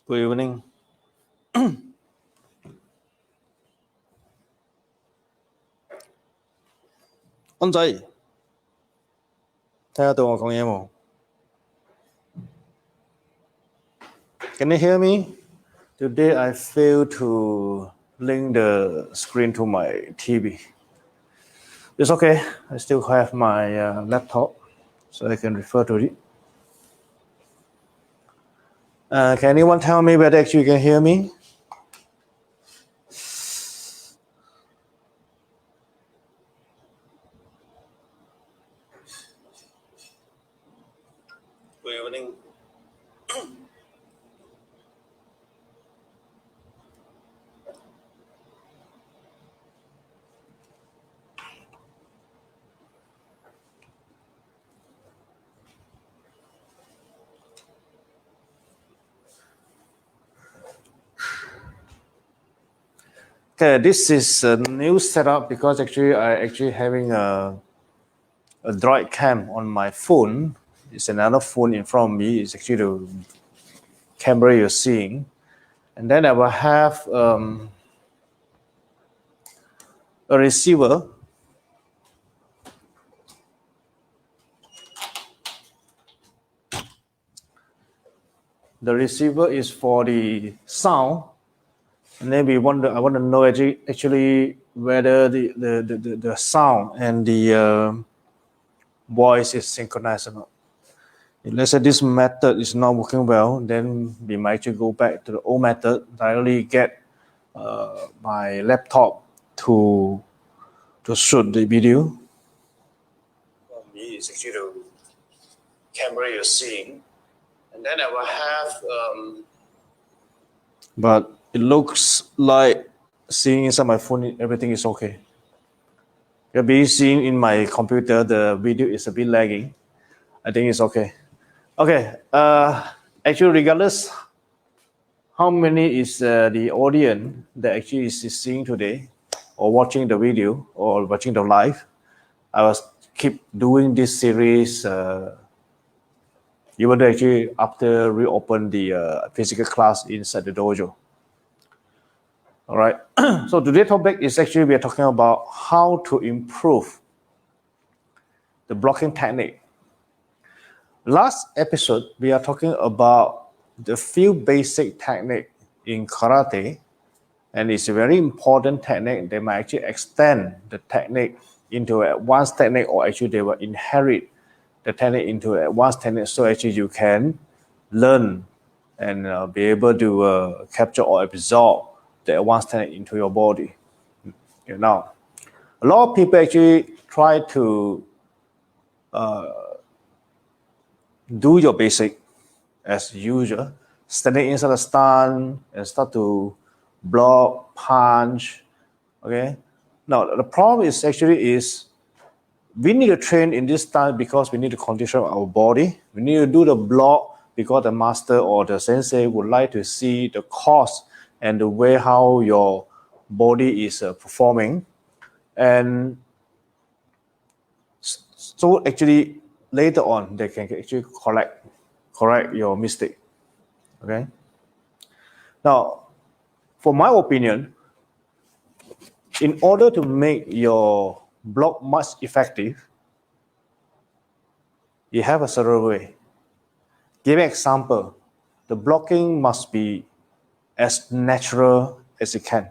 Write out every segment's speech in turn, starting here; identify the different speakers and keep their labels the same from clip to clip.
Speaker 1: Good evening. Con仔，聽得到我講嘢冇？ Can you hear me? Today I failed to link the screen to my TV. It's okay. I still have my laptop, so I can refer to it. Can anyone tell me whether actually you can hear me? Good evening. Okay, this is a new setup because I having a Droid cam on my phone. It's another phone in front of me. It's actually the camera you're seeing. And then I will have a receiver. The receiver is for the sound. And then I want to know actually whether the sound and the voice is synchronized or not. If let's say this method is not working well, then we might actually go back to the old method. Directly get my laptop to shoot the video. For me, it's actually the camera you're seeing, and then I will have. But it looks like seeing inside my phone, everything is okay. You'll be seeing in my computer, the video is a bit lagging. I think it's okay. Okay. Actually, regardless how many is the audience that actually is seeing today, or watching the video, or watching the live, I will keep doing this series. Even actually after reopen the physical class inside the dojo. All right. So today's topic is actually we are talking about how to improve the blocking technique. Last episode, we are talking about the few basic technique in karate, and it's a very important technique. They might actually extend the technique into advanced technique, or actually they will inherit the technique into advanced technique, so actually you can learn and be able to capture or absorb the advanced technique into your body. Now, a lot of people actually try to do your basic as usual, standing inside the stand and start to block, punch. Okay. Now the problem is we need to train in this time because we need to condition our body. We need to do the block because the master or the sensei would like to see the cause and the way how your body is performing. And so actually later on, they can actually correct your mistake. Okay. Now, for my opinion, in order to make your block much effective, you have a certain way. Give an example. The blocking must be as natural as it can.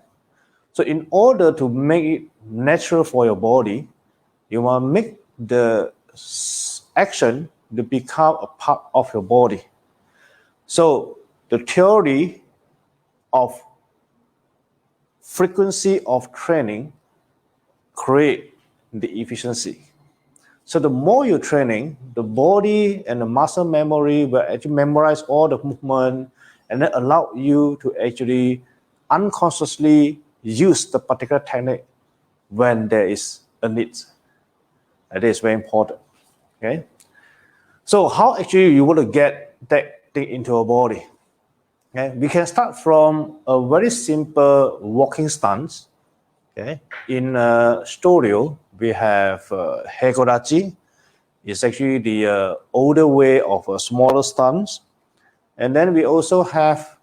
Speaker 1: So in order to make it natural for your body, you want to make the action to become a part of your body. So the theory of frequency of training create the efficiency. So the more you're training, the body and the muscle memory will actually memorize all the movement and then allow you to actually unconsciously use the particular technique when there is a need. That is very important. Okay. So how actually you want to get that thing into your body? Okay. We can start from a very simple walking stance. Okay. In studio, we have Hegodachi. It's actually the older way of a smaller stance. And then we also have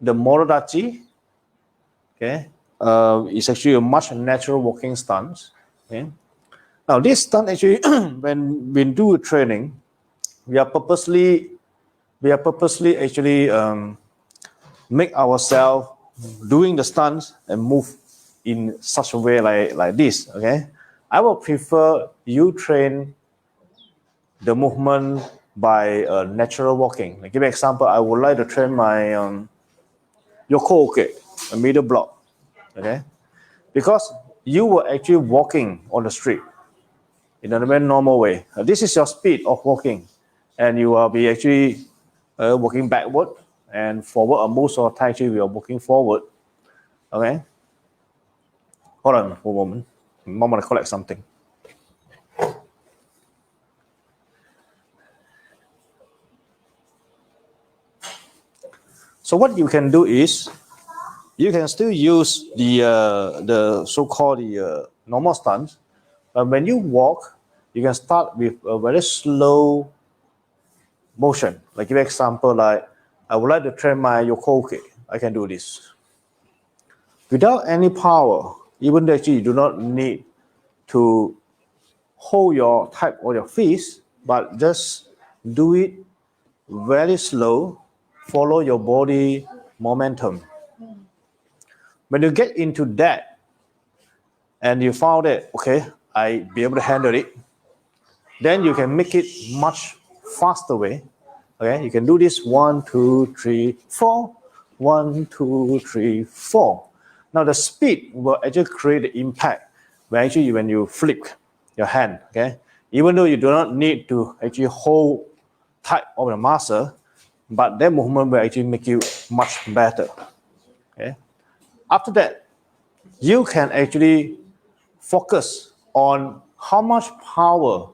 Speaker 1: the Morodachi, okay, is actually a much natural walking stance. Okay. Now this stance actually, when we do training, we are purposely actually make ourselves doing the stunts and move in such a way like this. Okay, I would prefer you train the movement by natural walking. Like give an example, I would like to train my Yoko a middle block. Okay, because you were actually walking on the street in a very normal way. This is your speed of walking, and you will be actually walking backward and forward. Most of the time, actually, we are walking forward. Okay, hold on for a moment. Mom want to collect something. So what you can do is you can still use the so-called normal stance, but when you walk, you can start with a very slow motion. Like give an example, like I would like to train my yokoke. I can do this without any power. Even though actually you do not need to hold your tight or your fist, but just do it very slow. Follow your body momentum. When you get into that, and you found that okay, I be able to handle it, then you can make it much faster way. Okay, you can do this 1, 2, 3, 4, 1, 2, 3, 4. Now the speed will actually create the impact when you flip your hand. Okay, even though you do not need to actually hold tight on the muscle, but that movement will actually make you much better. Okay, after that, you can actually focus on how much power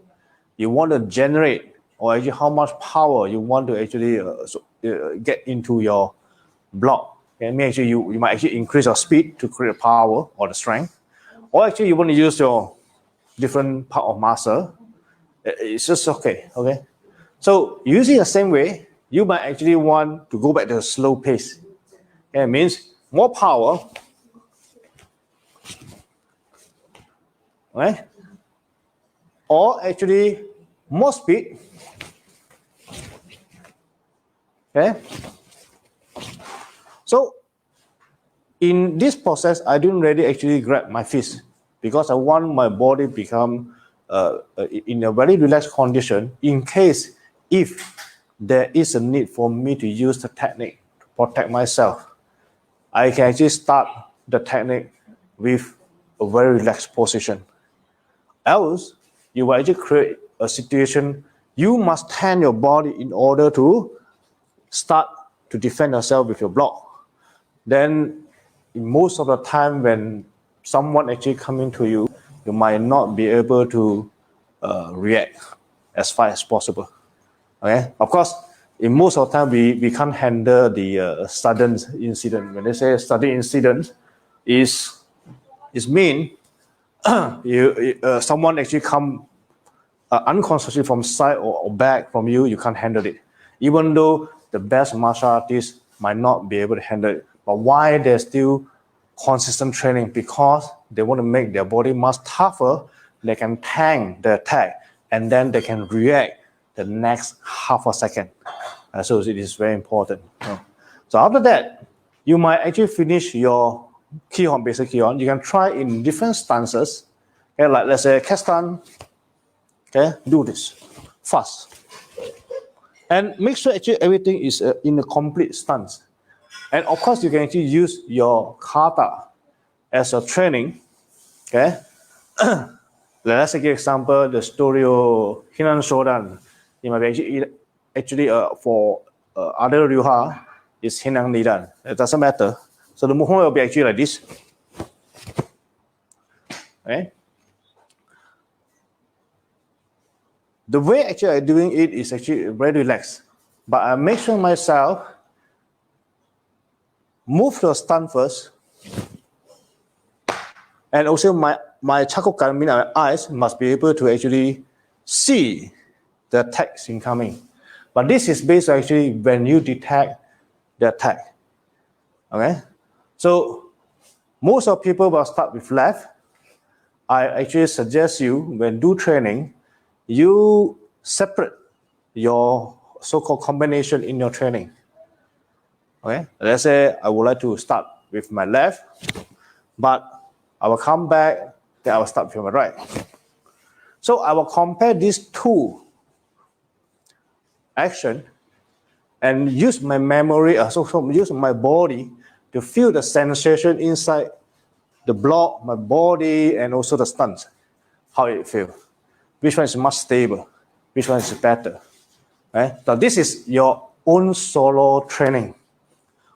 Speaker 1: you want to generate, or actually how much power you want to actually get into your block. Okay, actually you might actually increase your speed to create power or the strength, or actually you want to use your different part of muscle. It's just okay. Okay, so using the same way, you might actually want to go back to a slow pace. Okay, it means more power. Right? Or actually more speed. Okay. So in this process, I didn't really actually grab my fist because I want my body become in a very relaxed condition in case if there is a need for me to use the technique to protect myself. I can actually start the technique with a very relaxed position. Else, you will actually create a situation you must turn your body in order to start to defend yourself with your block. Then, most of the time, when someone actually coming to you, you might not be able to react as fast as possible. Okay, of course, in most of the time we can't handle the sudden incident. When they say sudden incident, is mean someone actually come unconsciously from side or back from you, you can't handle it. Even though the best martial artists might not be able to handle it. But why there's still consistent training? Because they want to make their body much tougher. They can tank the attack and then they can react the next half a second. So it is very important. So after that, you might actually finish your Kihon, basic Kihon. You can try in different stances. Okay, like let's say cat stance. Okay, do this fast. And make sure actually everything is in a complete stance. And of course, you can actually use your kata as a training. Okay. Let's take an example, the Storio Hinan Shodan. It might be actually for other Ryuha is Hinan Nidan. It doesn't matter. So the movement will be actually like this. Okay. The way actually I'm doing it is actually very relaxed. But I make sure myself move the stance first. And also my chakokan, meaning my eyes, must be able to actually see the attacks incoming. But this is based actually when you detect the attack. Okay, so most of people will start with left. I actually suggest you when do training, you separate your so-called combination in your training. Okay, let's say I would like to start with my left, but I will come back, then I will start with my right. So I will compare these two action and use my memory, so use my body to feel the sensation inside the block, my body, and also the stance, how it feels. Which one is much stable? Which one is better? Right? So this is your own solo training.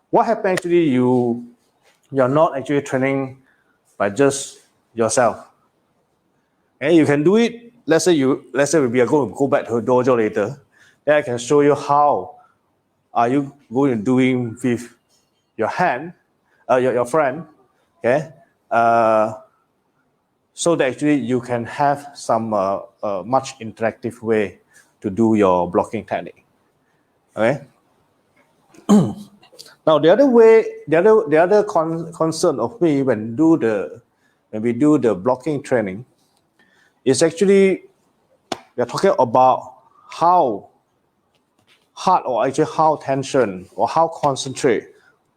Speaker 1: What happens actually you're not actually training by just yourself. And you can do it. Let's say we are going to go back to a dojo later. Then I can show you how are you going to doing with your hand, your friend, okay? So that actually you can have some much interactive way to do your blocking technique. Okay. Now the other way, the other concern of me when we do the blocking training is actually we are talking about how hard or actually how tension or how concentrate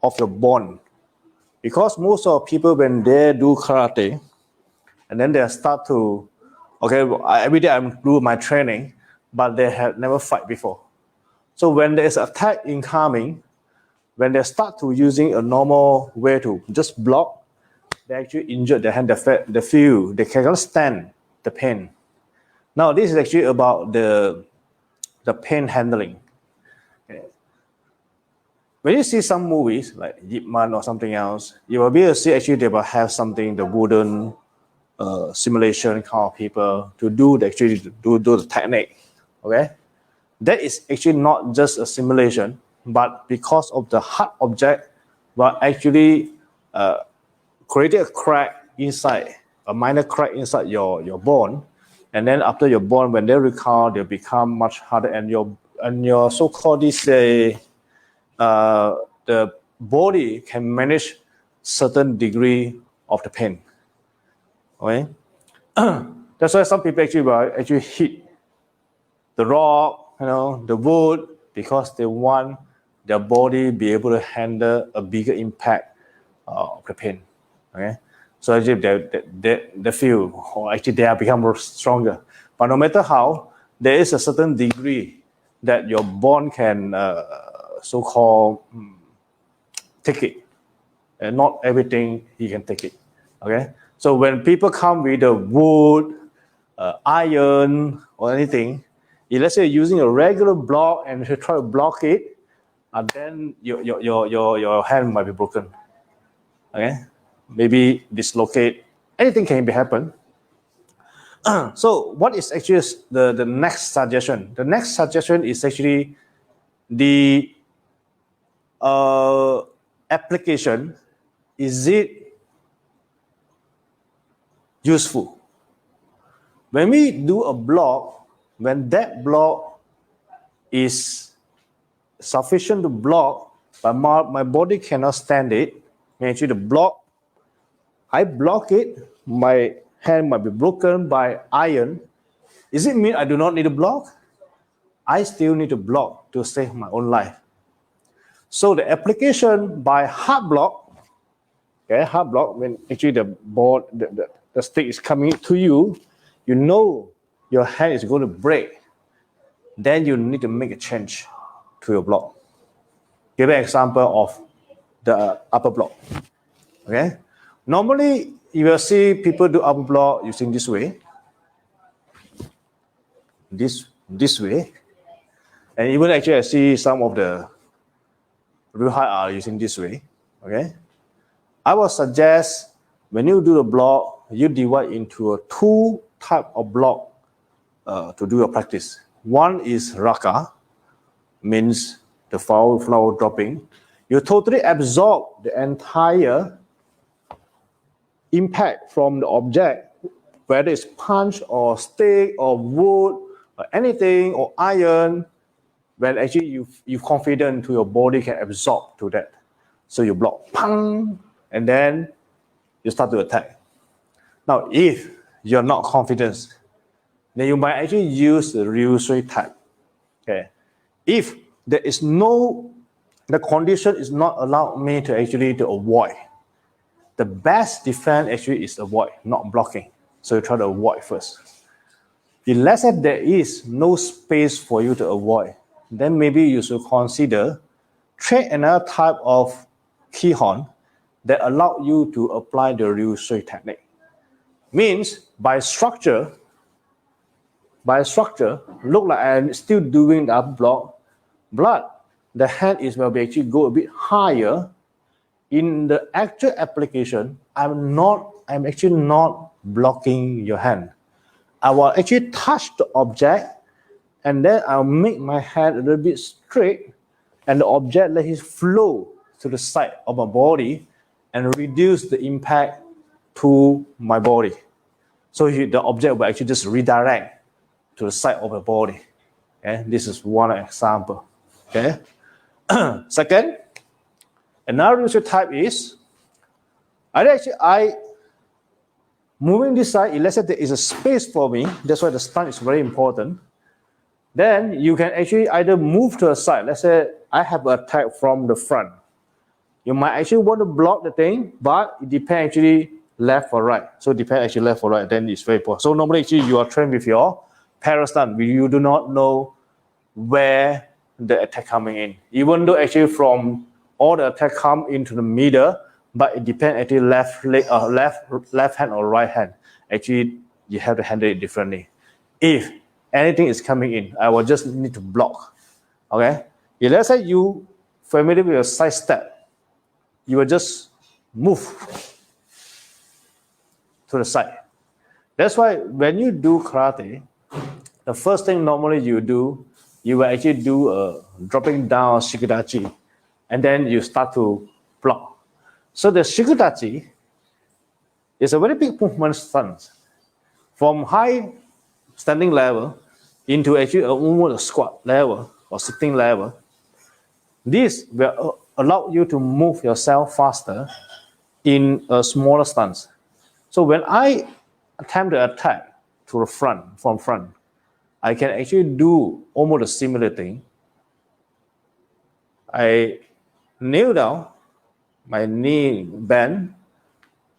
Speaker 1: of the bond. Because most of people when they do karate and then they start to, okay, every day I'm doing my training, but they have never fight before. So when there's attack incoming, when they start to using a normal way to just block, they actually injure their hand, they feel, they cannot stand the pain. Now this is actually about the pain handling. When you see some movies like Yip Man or something else, you will be able to see actually they will have something, the wooden simulation kind of people to do the technique. Okay, that is actually not just a simulation, but because of the hard object, will actually create a crack inside, a minor crack inside your bone, and then after your bone, when they recover, they become much harder, and your so-called the body can manage certain degree of the pain. Okay, that's why some people actually hit the rock, the wood, because they want their body be able to handle a bigger impact of the pain. Okay, so actually they feel, or actually they have become stronger. But no matter how, there is a certain degree that your bone can so-called take it, and not everything he can take it. Okay, so when people come with the wood, iron, or anything, if let's say you're using a regular block and you try to block it, then your hand might be broken. Okay, maybe dislocate. Anything can be happen. So what is actually the next suggestion? The next suggestion is actually the application. Is it useful? When we do a block, when that block is sufficient to block, but my body cannot stand it, actually the block, I block it, my hand might be broken by iron. Does it mean I do not need to block? I still need to block to save my own life. So the application by hard block, okay, hard block, when actually the board, the stick is coming to you, you know your hand is going to break. Then you need to make a change to your block. Give an example of the upper block. Okay, normally you will see people do upper block using this way, this way, and even actually I see some of the real high are using this way. Okay, I would suggest when you do the block, you divide into a two type of block to do your practice. One is raka, means the flower dropping. You totally absorb the entire impact from the object, whether it's punch or stick or wood or anything or iron, when actually you confident to your body can absorb to that. So you block, pang, and then you start to attack. Now, if you're not confident, then you might actually use the Ryu Sui type. Okay, if there is no, the condition is not allowed me to actually to avoid. The best defense actually is avoid, not blocking. So you try to avoid first. If let's say there is no space for you to avoid, then maybe you should consider train another type of kihon that allow you to apply the Ryu Sui technique. Means by structure, look like I'm still doing the up block, but the hand is will be actually go a bit higher. In the actual application, I'm actually not blocking your hand. I will actually touch the object, and then I'll make my hand a little bit straight, and the object let it flow to the side of my body and reduce the impact to my body. So the object will actually just redirect to the side of the body. Okay? This is one example. Okay. Second, another user type is I moving this side. Let's say there is a space for me. That's why the stun is very important. Then you can actually either move to the side. Let's say I have an attack from the front. You might actually want to block the thing, but it depends actually left or right. So it depends actually left or right. Then it's very important. So normally actually you are trained with your parastun. You do not know where the attack coming in. Even though actually from all the attack come into the middle, but it depends actually left leg or left hand or right hand. Actually, you have to handle it differently. If anything is coming in, I will just need to block. Okay? If let's say you familiar with your side step, you will just move to the side. That's why when you do karate, the first thing normally you do, you will actually do a dropping down shikudachi, and then you start to block. So the shikudachi is a very big movement stance from high standing level into actually almost a squat level or sitting level. This will allow you to move yourself faster in a smaller stance. So when I attempt to attack to the front, from front, I can actually do almost a similar thing. I kneel down, my knee bend,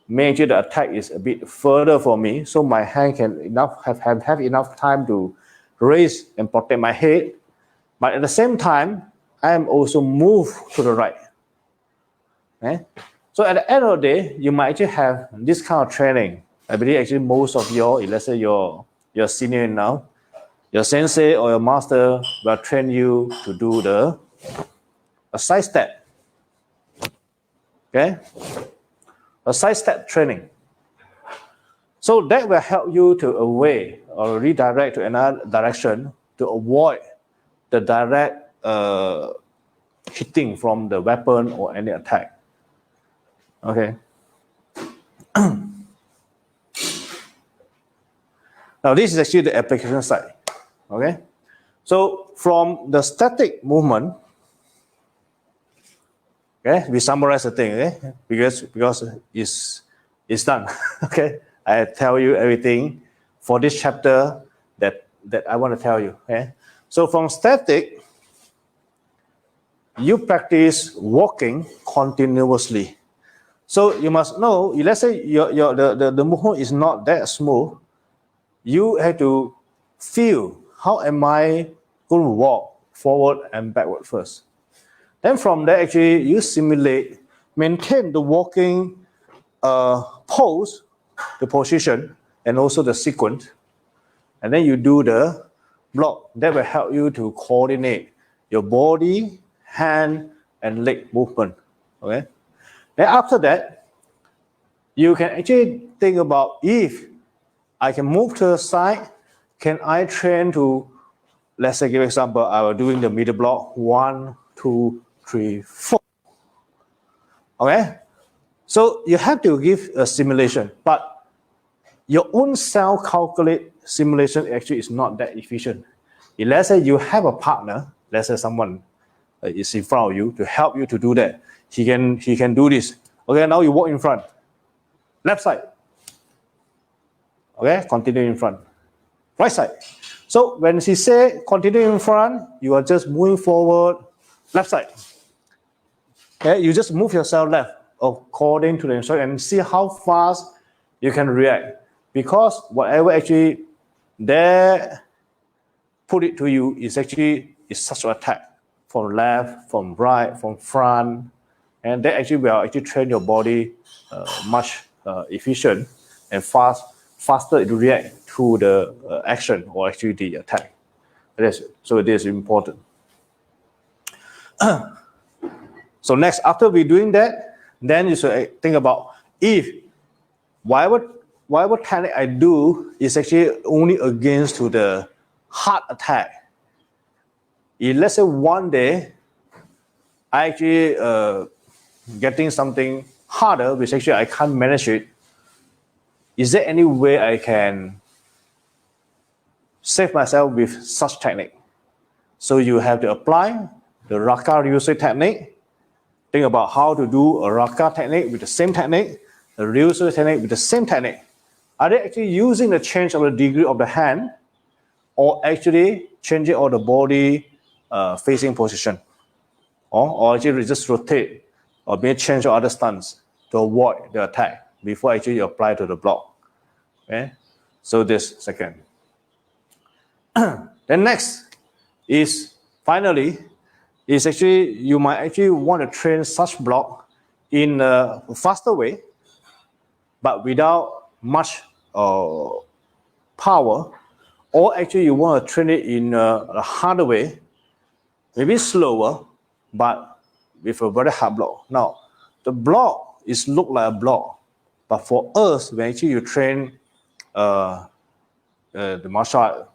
Speaker 1: make sure the attack is a bit further for me, so my hand can have enough time to raise and protect my head. But at the same time, I am also move to the right. Okay? So at the end of the day, you might actually have this kind of training. I believe actually most of let's say you're senior now, your sensei or your master will train you to do a side step. Okay? A side step training. So that will help you to away or redirect to another direction to avoid the direct hitting from the weapon or any attack. Okay. Now this is actually the application side. Okay. So from the static movement, okay, we summarize the thing, okay? Because it's done. Okay. I tell you everything for this chapter that I want to tell you. Okay. So from static, you practice walking continuously. So you must know, let's say the movement is not that smooth, you have to feel how am I going to walk forward and backward first. Then from there, actually, you simulate, maintain the walking pose, the position, and also the sequence. And then you do the block. That will help you to coordinate your body, hand, and leg movement. Okay. Then after that, you can actually think about if I can move to the side, can I train to, let's say, give example, I was doing the middle block, 1, 2, 3, 4. Okay? So you have to give a simulation, but your own self-calculate simulation actually is not that efficient. If let's say you have a partner, let's say someone is in front of you to help you to do that. He can do this. Okay, now you walk in front. Left side. Okay, continue in front. Right side. So when he say continue in front, you are just moving forward, left side. Okay, you just move yourself left according to the instruction and see how fast you can react. Because whatever actually they put it to you is actually is such an attack from left, from right, from front, and that actually will actually train your body much efficient and faster to react to the action or actually the attack. So it is important. So next, after we doing that, then you should think about if whatever technique I do is actually only against to the heart attack. If let's say one day I actually getting something harder, which actually I can't manage it, is there any way I can save myself with such technique? So you have to apply the Raka Ryusui technique. Think about how to do a Raka technique with the same technique, the Ryusui technique with the same technique. Are they actually using the change of the degree of the hand, or actually changing all the body facing position? Or actually just rotate or maybe change your other stance to avoid the attack before actually you apply to the block. Okay, so this second. Then next is finally is actually you might actually want to train such block in a faster way, but without much power, or actually you want to train it in a harder way, maybe slower, but with a very hard block. Now, the block is look like a block, but for us, when actually you train the martial art,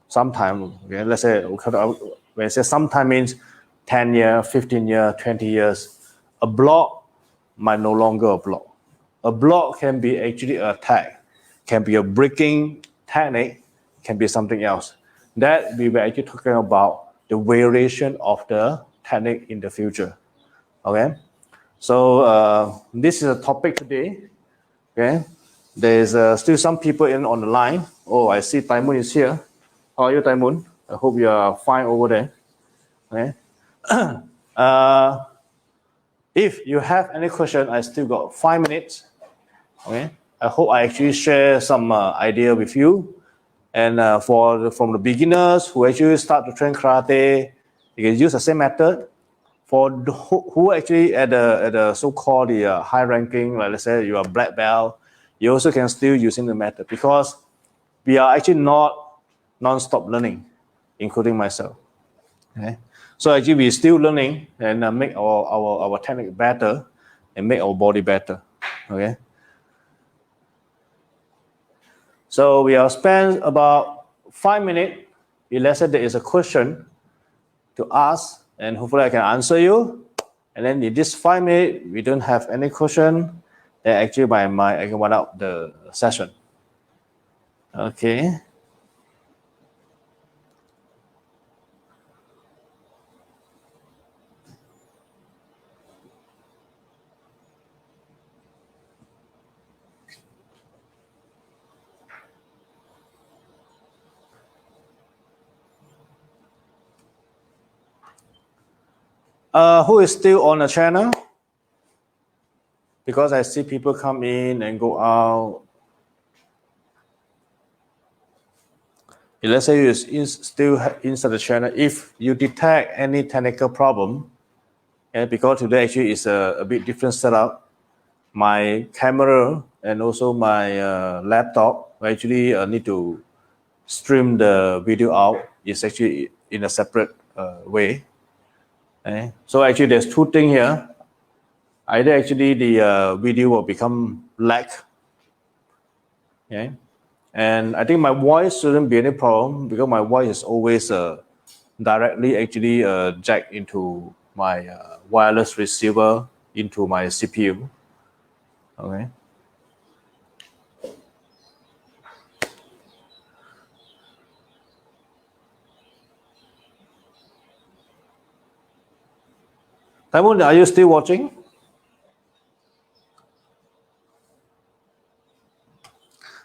Speaker 1: sometime, okay, let's say, when I say sometime means 10 years, 15 years, 20 years, a block might no longer a block. A block can be actually an attack, can be a breaking technique, can be something else. That we were actually talking about the variation of the technique in the future. Okay, so this is a topic today. Okay, there's still some people in on the line. Oh, I see Taimun is here. How are you, Taimun? I hope you are fine over there. Okay. If you have any question, I still got 5 minutes. Okay, I hope I actually share some idea with you. And from the beginners who actually start to train karate, you can use the same method. For who actually at the so-called the high ranking, like let's say you are black belt, you also can still using the method because we are actually not non-stop learning, including myself. Okay, so actually we're still learning and make our technique better and make our body better. Okay. So we have spent about 5 minutes. If let's say there is a question to ask, and hopefully I can answer you. And then in this 5 minutes, we don't have any question, then actually I can wind up the session. Okay. Who is still on the channel? Because I see people come in and go out. If let's say you're still inside the channel, if you detect any technical problem, and because today actually is a bit different setup, my camera and also my laptop actually need to stream the video out. It's actually in a separate way. Okay? So actually there's two things here. Either actually the video will become lag. Okay? And I think my voice shouldn't be any problem because my voice is always directly actually jacked into my wireless receiver into my CPU. Okay. Taimun, are you still watching?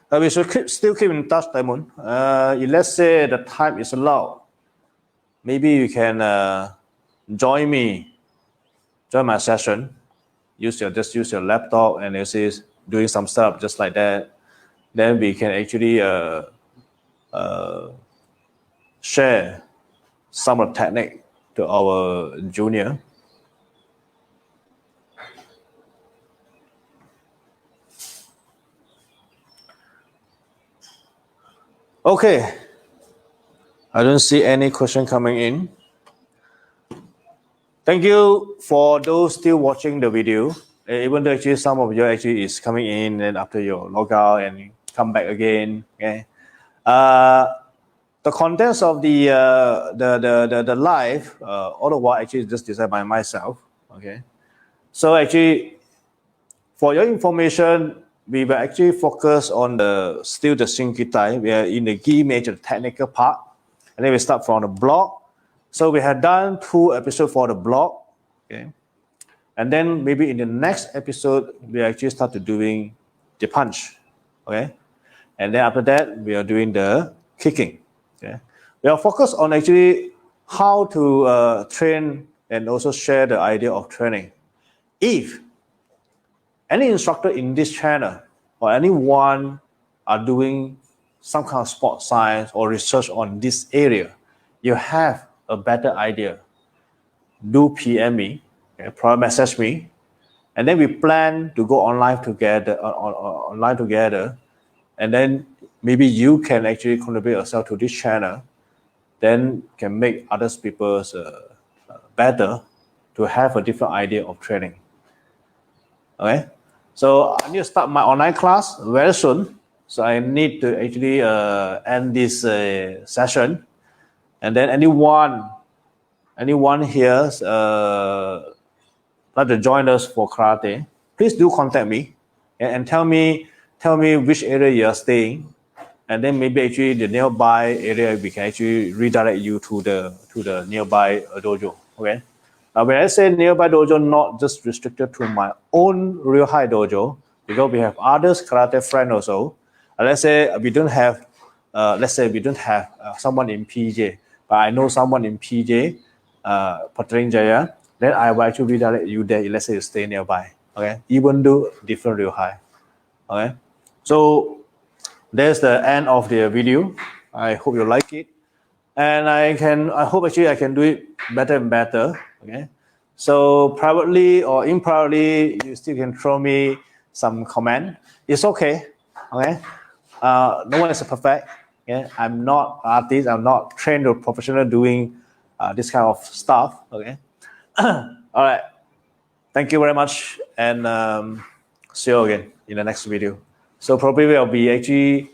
Speaker 1: We should still keep in touch, Taimun. If let's say the time is allowed, maybe you can join my session. Just use your laptop and just doing some stuff just like that. Then we can actually share some of the technique to our junior. Okay, I don't see any question coming in. Thank you for those still watching the video. Even though actually some of you actually is coming in and after your logout and come back again. Okay. The contents of the live, all the while actually just designed by myself. Okay. So actually, for your information, we will actually focus on the Shinkitai. We are in the key major technical part, and then we start from the block. So we have done 2 episodes for the block, okay, and then maybe in the next episode we actually start to doing the punch, okay, and then after that we are doing the kicking. Okay, we are focused on actually how to train and also share the idea of training. If any instructor in this channel or anyone are doing some kind of sport science or research on this area, you have a better idea, do PM me, okay, probably message me, and then we plan to go online together, and then maybe you can actually contribute yourself to this channel, then can make other people better to have a different idea of training. Okay, so I need to start my online class very soon. So I need to actually end this session, and then anyone here like to join us for karate, please do contact me and tell me which area you are staying, and then maybe actually the nearby area we can actually redirect you to the nearby dojo. Okay. When I say nearby dojo, not just restricted to my own real high dojo, because we have others karate friends also. Let's say we don't have someone in PJ, but I know someone in PJ, Patrinjaya, then I will actually redirect you there. Let's say you stay nearby. Okay, even though different real high. Okay, so there's the end of the video. I hope you like it, and I hope actually I can do it better and better. Okay, so privately or improperly, you still can throw me some comment. It's okay. Okay, no one is perfect. Okay, I'm not artist. I'm not trained or professional doing this kind of stuff. Okay, all right. Thank you very much, and see you again in the next video. So probably will be actually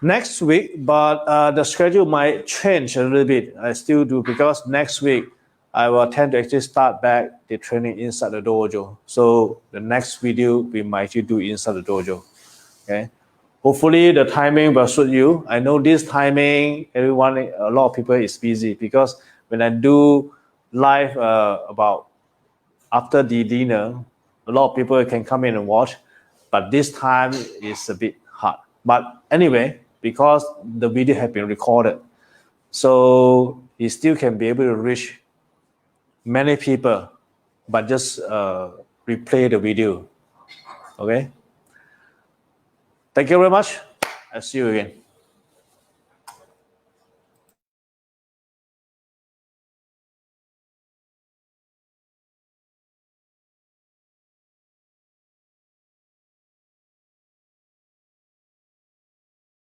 Speaker 1: next week, but the schedule might change a little bit. I still do, because next week I will tend to actually start back the training inside the dojo. So the next video we might actually do inside the dojo. Okay. Hopefully the timing will suit you. I know this timing, a lot of people is busy, because when I do live about after the dinner, a lot of people can come in and watch, but this time is a bit hard. But anyway, because the video has been recorded, so you still can be able to reach many people, but just replay the video. Okay. Thank you very much. I'll see you again.